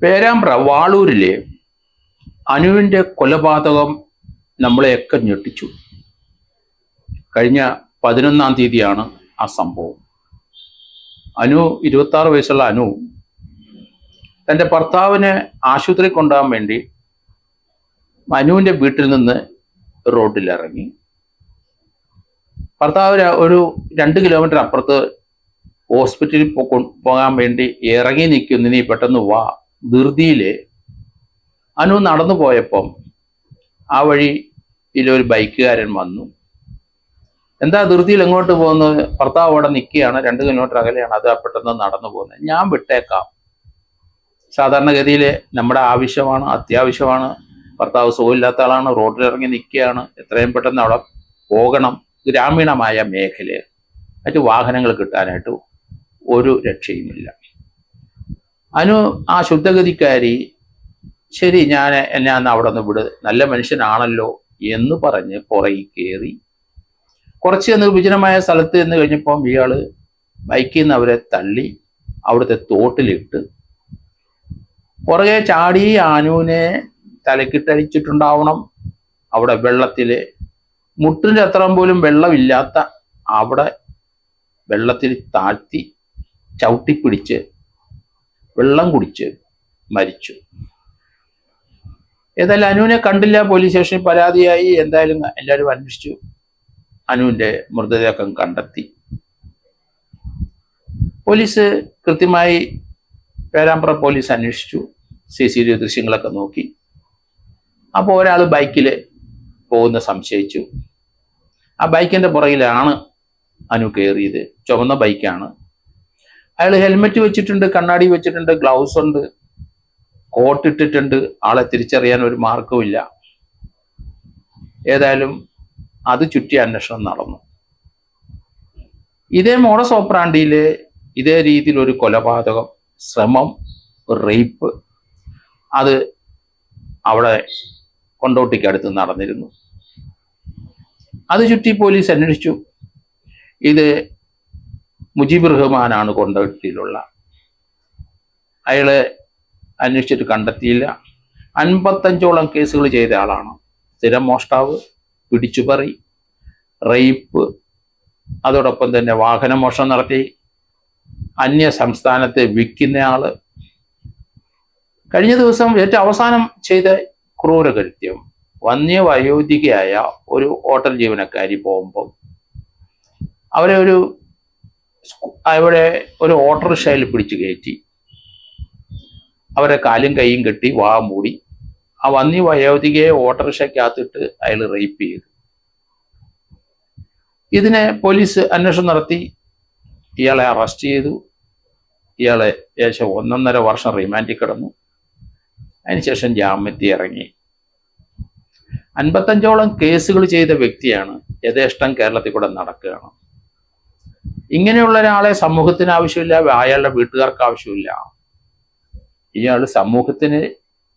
പേരാമ്പ്ര വാളൂരിലെ അനുവിൻ്റെ കൊലപാതകം നമ്മളെയൊക്കെ ഞെട്ടിച്ചു. കഴിഞ്ഞ 11-ാം തീയതിയാണ് ആ സംഭവം. 26 വയസ്സുള്ള അനു തൻ്റെ ഭർത്താവിനെ ആശുപത്രി കൊണ്ടുപോകാൻ വേണ്ടി അനുവിൻ്റെ വീട്ടിൽ നിന്ന് റോഡിലിറങ്ങി. ഭർത്താവിന് ഒരു 2 കിലോമീറ്റർ അപ്പുറത്ത് ഹോസ്പിറ്റലിൽ പോകാൻ വേണ്ടി ഇറങ്ങി നിൽക്കുന്നു. നീ പെട്ടെന്ന് വാ. ധൃതിയില് അനു നടന്നു പോയപ്പം ആ വഴിയിലൊരു ബൈക്കുകാരൻ വന്നു. എന്താ ധൃതിയിൽ എങ്ങോട്ട് പോകുന്നത്? ഭർത്താവ് അവിടെ നിൽക്കുകയാണ്, 2 കിലോമീറ്റർ അകലെയാണ്. അത് പെട്ടെന്ന് നടന്നു പോകുന്നത്. ഞാൻ വിട്ടേക്കാം. സാധാരണഗതിയിൽ നമ്മുടെ ആവശ്യമാണ്, അത്യാവശ്യമാണ്. ഭർത്താവ് സുഖമില്ലാത്ത ആളാണ്, റോഡിലിറങ്ങി നിൽക്കുകയാണ്, എത്രയും പെട്ടെന്ന് അവിടെ പോകണം. ഗ്രാമീണമായ മേഖലയിൽ മറ്റു വാഹനങ്ങൾ കിട്ടാനായിട്ട് ഒരു രക്ഷയുമില്ല. അനു ആ ശുദ്ധഗതിക്കാരി ശരി എന്നെ അന്ന് അവിടെ നിന്ന് വിട്, നല്ല മനുഷ്യനാണല്ലോ എന്ന് പറഞ്ഞ് പുറകിൽ കയറി. കുറച്ച് നിർവിജനമായ സ്ഥലത്ത് നിന്ന് കഴിഞ്ഞപ്പം ഇയാള് ബൈക്കിൽ നിന്ന് അവരെ തള്ളി അവിടുത്തെ തോട്ടിലിട്ട് പുറകെ ചാടി അനുവിനെ തലക്കിട്ടടിച്ചിട്ടുണ്ടാവണം. അവിടെ വെള്ളത്തില് മുട്ടിൻ്റെ അത്രം പോലും വെള്ളമില്ലാത്ത അവിടെ വെള്ളത്തിൽ താഴ്ത്തി ചവിട്ടിപ്പിടിച്ച് വെള്ളം കുടിച്ച് മരിച്ചു. ഏതായാലും അനുവിനെ കണ്ടില്ല. പോലീസ് സ്റ്റേഷനിൽ പരാതിയായി. എന്തായാലും എല്ലാവരും അന്വേഷിച്ചു. അനുവിൻ്റെ മൃതദേഹം കണ്ടെത്തി. പോലീസ് കൃത്യമായി പേരാമ്പ്ര പോലീസ് അന്വേഷിച്ചു. CCTV ദൃശ്യങ്ങളൊക്കെ നോക്കി. അപ്പോൾ ഒരാൾ ബൈക്കിൽ പോകുന്ന സംശയിച്ചു. ആ ബൈക്കിൻ്റെ പുറകിലാണ് അനു കയറിയത്. ചുവന്ന ബൈക്കാണ്. അയാൾ ഹെൽമെറ്റ് വെച്ചിട്ടുണ്ട്, കണ്ണാടി വെച്ചിട്ടുണ്ട്, ഗ്ലൗസ് ഉണ്ട്, കോട്ട് ഇട്ടിട്ടുണ്ട്. ആളെ തിരിച്ചറിയാൻ ഒരു മാർഗവുമില്ല. ഏതായാലും അത് ചുറ്റി അന്വേഷണം നടന്നു. ഇതേ മോഡസ് ഓപ്പറാണ്ടിയിൽ ഇതേ രീതിയിൽ ഒരു കൊലപാതകം, ശ്രമം, റേപ്പ് അത് അവിടെ കൊണ്ടോട്ടിക്കടുത്ത് നടന്നിരുന്നു. അത് ചുറ്റി പോലീസ് അന്വേഷിച്ചു. ഇത് മുജീബ് റഹ്മാനാണ് കൊണ്ടോട്ടിയിലുള്ള. അയാളെ അന്വേഷിച്ചിട്ട് കണ്ടെത്തിയില്ല. 55ഓളം കേസുകൾ ചെയ്ത ആളാണ്. സ്ഥിരം മോഷ്ടാവ്, പിടിച്ചുപറി, റേപ്പ്, അതോടൊപ്പം തന്നെ വാഹനമോഷണം നടത്തി അന്യ സംസ്ഥാനത്തെ വിൽക്കുന്നയാള്. കഴിഞ്ഞ ദിവസം ഏറ്റവും അവസാനം ചെയ്ത ക്രൂരകൃത്യം, വന്യവയോധികയായ ഒരു ഹോട്ടൽ ജീവനക്കാരി പോകുമ്പോൾ അവരെ ഒരു ഓട്ടോറിക്ഷയിൽ പിടിച്ചു കയറ്റി അവരെ കാലും കൈയും കെട്ടി വാ മൂടി ആ വന്യവയോധികയെ ഓട്ടോറിക്ഷയ്ക്കകത്തിട്ട് അയാൾ റേപ്പ് ചെയ്തു. ഇതിനെ പോലീസ് അന്വേഷണം നടത്തി. ഇയാളെ അറസ്റ്റ് ചെയ്തു. ഇയാളെ ഏകദേശം 1.5 വർഷം റിമാൻഡിൽ കിടന്നു. അതിനുശേഷം ജാമ്യത്തിൽ ഇറങ്ങി. 55ഓളം കേസുകൾ ചെയ്ത വ്യക്തിയാണ്. യഥേഷ്ടം കേരളത്തിൽ കൂടെ നടക്കുകയാണ്. ഇങ്ങനെയുള്ള ഒരാളെ സമൂഹത്തിന് ആവശ്യമില്ല, അയാളുടെ വീട്ടുകാർക്ക് ആവശ്യമില്ല. ഇയാൾ സമൂഹത്തിന്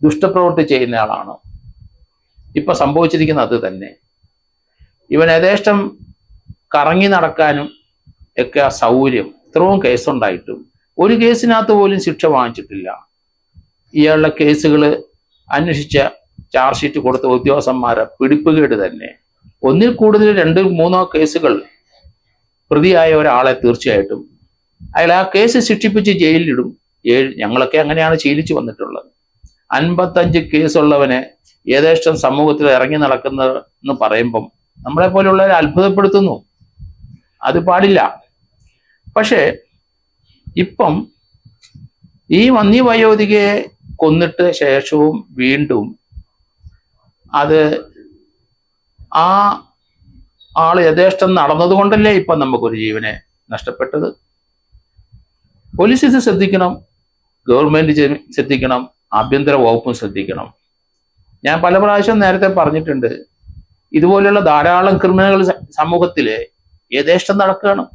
ദുഷ്ടപ്രവൃത്തി ചെയ്യുന്ന ആളാണ്. ഇപ്പൊ സംഭവിച്ചിരിക്കുന്നത് അത് തന്നെ. ഇവൻ യഥേഷ്ടം കറങ്ങി നടക്കാനും ഒക്കെ സൗകര്യം. ഇത്രയും കേസുണ്ടായിട്ടും ഒരു കേസിനകത്ത് പോലും ശിക്ഷ വാങ്ങിച്ചിട്ടില്ല. ഇയാളുടെ കേസുകൾ അന്വേഷിച്ച ചാർജ് ഷീറ്റ് കൊടുത്ത ഉദ്യോഗസ്ഥന്മാരെ പിടിപ്പുകേട് തന്നെ. ഒന്നിൽ കൂടുതൽ 2-3 കേസുകൾ പ്രതിയായ ഒരാളെ തീർച്ചയായിട്ടും അയാൾ ആ കേസ് ശിക്ഷിപ്പിച്ച് ജയിലിലിടും. ഞങ്ങളൊക്കെ അങ്ങനെയാണ് ശീലിച്ചു വന്നിട്ടുള്ളത്. 55 കേസുള്ളവനെ യഥേഷ്ടം സമൂഹത്തിൽ ഇറങ്ങി നടക്കുന്നതെന്ന് പറയുമ്പം നമ്മളെ പോലുള്ളവരെ അത്ഭുതപ്പെടുത്തുന്നു. അത് പാടില്ല. പക്ഷേ ഇപ്പം ഈ വന്യവയോധികയെ കൊന്നിട്ട് ശേഷവും വീണ്ടും അത് ആ ആള് യഥേഷ്ടം നടന്നതുകൊണ്ടല്ലേ ഇപ്പം നമുക്കൊരു ജീവനെ നഷ്ടപ്പെട്ടത്. പോലീസ് ഇത് ശ്രദ്ധിക്കണം, ഗവൺമെന്റ് ശ്രദ്ധിക്കണം, ആഭ്യന്തര വകുപ്പും ശ്രദ്ധിക്കണം. ഞാൻ പല പ്രാവശ്യം നേരത്തെ പറഞ്ഞിട്ടുണ്ട്, ഇതുപോലെയുള്ള ധാരാളം ക്രിമിനലുകൾ സമൂഹത്തില് യഥേഷ്ടം നടക്കുകയാണ്.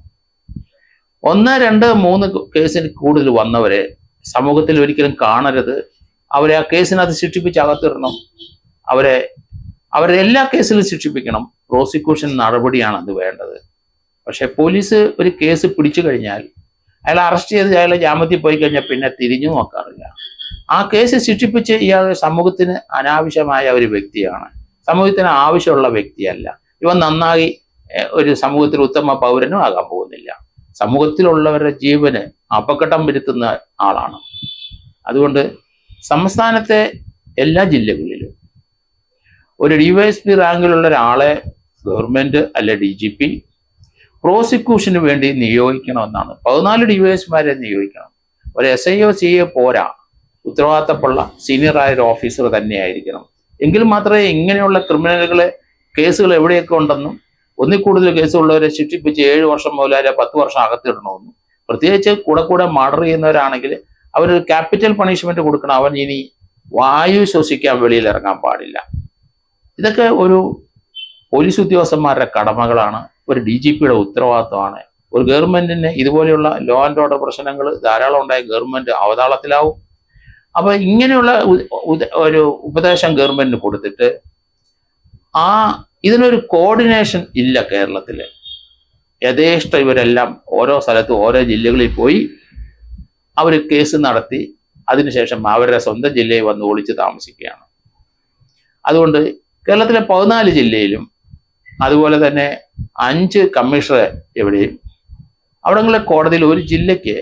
1, 2, 3 കേസിന് കൂടുതൽ വന്നവരെ സമൂഹത്തിൽ ഒരിക്കലും കാണരുത്. അവരെ ആ കേസിനകത്ത് ശിക്ഷിപ്പിച്ച് അകത്തിടണം. അവരെ എല്ലാ കേസിലും ശിക്ഷിപ്പിക്കണം. പ്രോസിക്യൂഷൻ നടപടിയാണ് അത് വേണ്ടത്. പക്ഷെ പോലീസ് ഒരു കേസ് പിടിച്ചു കഴിഞ്ഞാൽ അയാളെ അറസ്റ്റ് ചെയ്ത് അയാളെ ജാമ്യത്തിൽ പോയി കഴിഞ്ഞാൽ പിന്നെ തിരിഞ്ഞു നോക്കാറില്ല. ആ കേസ് ശിക്ഷിപ്പിച്ച് ഇയാൾ സമൂഹത്തിന് അനാവശ്യമായ ഒരു വ്യക്തിയാണ്, സമൂഹത്തിന് ആവശ്യമുള്ള വ്യക്തിയല്ല. ഇവൻ നന്നായി ഒരു സമൂഹത്തിൽ ഉത്തമ പൗരനും ആകാൻ പോകുന്നില്ല. സമൂഹത്തിലുള്ളവരുടെ ജീവന് അപകടം വരുത്തുന്ന ആളാണ്. അതുകൊണ്ട് സംസ്ഥാനത്തെ എല്ലാ ജില്ലകളിലും ഒരു DYSP റാങ്കിലുള്ള ഒരാളെ ഗവൺമെന്റ് അല്ലെ DGP പ്രോസിക്യൂഷന് വേണ്ടി നിയോഗിക്കണമെന്നാണ്. 14 DYSPമാരെ നിയോഗിക്കണം. ഒരു SIO CA പോരാ, ഉത്തരവാദിത്തമുള്ള സീനിയറായ ഒരു ഓഫീസർ തന്നെയായിരിക്കണം. എങ്കിൽ മാത്രമേ ഇങ്ങനെയുള്ള ക്രിമിനലുകളെ കേസുകൾ എവിടെയൊക്കെ ഉണ്ടെന്നും ഒന്നിൽ കൂടുതൽ കേസുള്ളവരെ ശിക്ഷിപ്പിച്ച് 7 വർഷം മുതൽ 10 വർഷം അകത്തിടണമെന്നും, പ്രത്യേകിച്ച് കൂടെ മർഡർ ചെയ്യുന്നവരാണെങ്കിൽ അവരൊരു ക്യാപിറ്റൽ പണിഷ്മെന്റ് കൊടുക്കണം. അവൻ ഇനി വായു ശ്വസിക്കാൻ വെളിയിൽ ഇറങ്ങാൻ പാടില്ല. ഇതൊക്കെ ഒരു പോലീസ് ഉദ്യോഗസ്ഥന്മാരുടെ കടമകളാണ്, ഒരു DGPയുടെ ഉത്തരവാദിത്തമാണ്. ഒരു ഗവൺമെന്റിന് ഇതുപോലെയുള്ള ലോ ആൻഡ് ഓർഡർ പ്രശ്നങ്ങൾ ധാരാളം ഉണ്ടായ ഗവൺമെന്റ് അവതാളത്തിലാവും. അപ്പൊ ഇങ്ങനെയുള്ള ഒരു ഉപദേശം ഗവൺമെന്റിന് കൊടുത്തിട്ട് ഇതിനൊരു കോർഡിനേഷൻ ഇല്ല കേരളത്തില്. യഥേഷ്ടം ഇവരെല്ലാം ഓരോ സ്ഥലത്തും ഓരോ ജില്ലകളിൽ പോയി അവർ കേസ് നടത്തി അതിനുശേഷം അവരുടെ സ്വന്തം ജില്ലയിൽ വന്ന് ഒളിച്ച് താമസിക്കുകയാണ്. അതുകൊണ്ട് കേരളത്തിലെ 14 ജില്ലയിലും അതുപോലെ തന്നെ 5 കമ്മീഷണർ എവിടെയും അവിടങ്ങളിലെ കോടതിയിൽ ഒരു ജില്ലയ്ക്ക്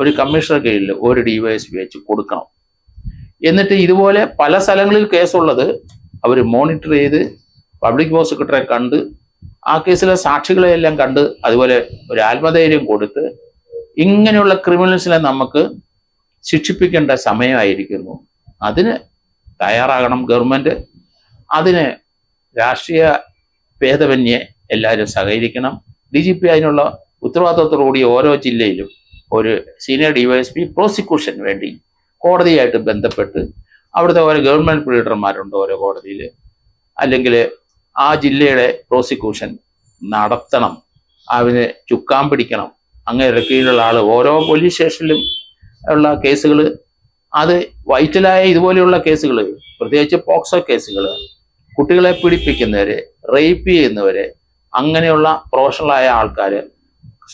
ഒരു കമ്മീഷണർ കീഴിൽ ഒരു DYSP വെച്ച് കൊടുക്കണം. എന്നിട്ട് ഇതുപോലെ പല സ്ഥലങ്ങളിൽ കേസുള്ളത് അവർ മോണിറ്റർ ചെയ്ത് പബ്ലിക് പ്രോസിക്യൂട്ടറെ കണ്ട് ആ കേസിലെ സാക്ഷികളെയെല്ലാം കണ്ട് അതുപോലെ ഒരു ആത്മധൈര്യം കൊടുത്ത് ഇങ്ങനെയുള്ള ക്രിമിനൽസിനെ നമുക്ക് ശിക്ഷിപ്പിക്കേണ്ട സമയമായിരിക്കുന്നു. അതിന് തയ്യാറാകണം ഗവൺമെന്റ്. അതിന് രാഷ്ട്രീയ ഭേദമന്യേ എല്ലാവരും സഹകരിക്കണം. DGP അതിനുള്ള ഉത്തരവാദിത്വത്തോടുകൂടി ഓരോ ജില്ലയിലും ഒരു സീനിയർ DYSP പ്രോസിക്യൂഷൻ വേണ്ടി കോടതിയായിട്ട് ബന്ധപ്പെട്ട് അവിടുത്തെ ഓരോ ഗവൺമെന്റ് ലീഡർമാരുണ്ട് ഓരോ കോടതിയിൽ, അല്ലെങ്കിൽ ആ ജില്ലയുടെ പ്രോസിക്യൂഷൻ നടത്തണം, അവന് ചുക്കാൻ പിടിക്കണം. അങ്ങനെ കീഴിലുള്ള ആൾ ഓരോ പോലീസ് സ്റ്റേഷനിലും ഉള്ള കേസുകൾ, അത് വൈറ്റലായ ഇതുപോലെയുള്ള കേസുകൾ, പ്രത്യേകിച്ച് പോക്സോ കേസുകൾ, കുട്ടികളെ പീഡിപ്പിക്കുന്നവര്, റേപ്പ് ചെയ്യുന്നവര്, അങ്ങനെയുള്ള പ്രൊഫഷണലായ ആൾക്കാർ,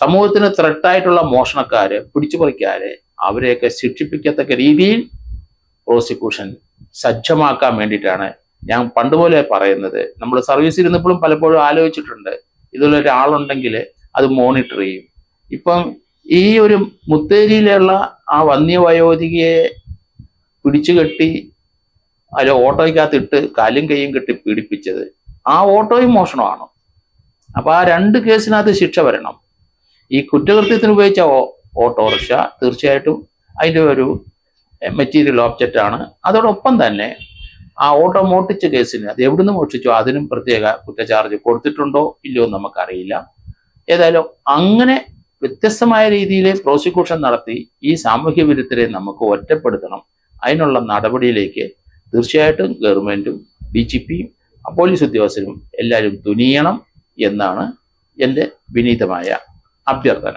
സമൂഹത്തിന് ത്രെട്ടായിട്ടുള്ള മോഷണക്കാര്, പിടിച്ചുപറിക്കാര്, അവരെയൊക്കെ ശിക്ഷിപ്പിക്കത്തക്ക രീതിയിൽ പ്രോസിക്യൂഷൻ സജ്ജമാക്കാൻ വേണ്ടിയിട്ടാണ് ഞാൻ പണ്ടുപോലെ പറയുന്നത്. നമ്മൾ സർവീസിൽ ഇരുന്നപ്പോഴും പലപ്പോഴും ആലോചിച്ചിട്ടുണ്ട്, ഇതുപോലെ ഒരാളുണ്ടെങ്കിൽ അത് മോണിറ്റർ ചെയ്യും. ഇപ്പം ഈ ഒരു മുത്തേരിയിലുള്ള ആ വന്യവയോധികയെ പിടിച്ചു കെട്ടി അതിൽ ഓട്ടോയ്ക്കകത്തിട്ട് കാലും കൈയും കെട്ടി പീഡിപ്പിച്ചത് ആ ഓട്ടോയും മോഷണമാണ്. അപ്പൊ ആ 2 കേസിനകത്ത് ശിക്ഷ വരണം. ഈ കുറ്റകൃത്യത്തിന് ഉപയോഗിച്ച ഓട്ടോറിക്ഷ തീർച്ചയായിട്ടും അതിൻ്റെ ഒരു മെറ്റീരിയൽ ഓബ്ജക്റ്റ് ആണ്. അതോടൊപ്പം തന്നെ ആ ഓട്ടോ മോഷ്ടിച്ച കേസിന് അത് എവിടുന്ന് മോഷ്ടിച്ചോ അതിനും പ്രത്യേക കുറ്റചാർജ് കൊടുത്തിട്ടുണ്ടോ ഇല്ലയോ നമുക്കറിയില്ല. ഏതായാലും അങ്ങനെ വ്യത്യസ്തമായ രീതിയിൽ പ്രോസിക്യൂഷൻ നടത്തി ഈ സാമൂഹ്യ വിരുദ്ധരെ നമുക്ക് ഒറ്റപ്പെടുത്തണം. അതിനുള്ള നടപടിയിലേക്ക് തീർച്ചയായിട്ടും ഗവൺമെന്റും DGPയും പോലീസ് ഉദ്യോഗസ്ഥരും എല്ലാവരും തുനിയണം എന്നാണ് എൻ്റെ വിനീതമായ അഭ്യർത്ഥന.